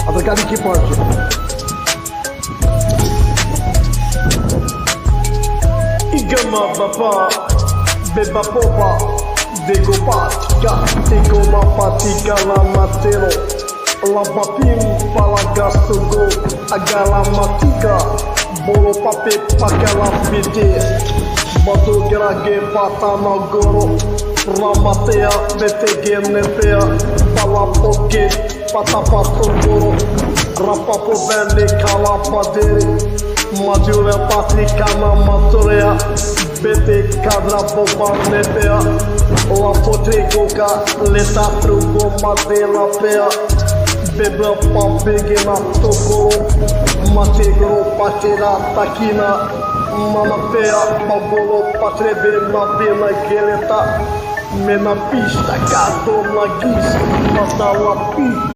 A drgada que pode. Igama baba, beba popa, degopatica, tegoma patica la matero, la bapim pala gasto go, agalamatica, bolo pape pakala pete, bado grage patama goro, ramatea betege nepea, pala poke, patapasto goro, rapapo belle calapadere. Madura patricana matorea, bete cadra boba nepea, la potregoga leta trugo madela pea, beba papegena tokoro, mategro patera taquina, manapea, bagolo patrebe na pena geleta, mena pista, gato na guisa, mata la pi.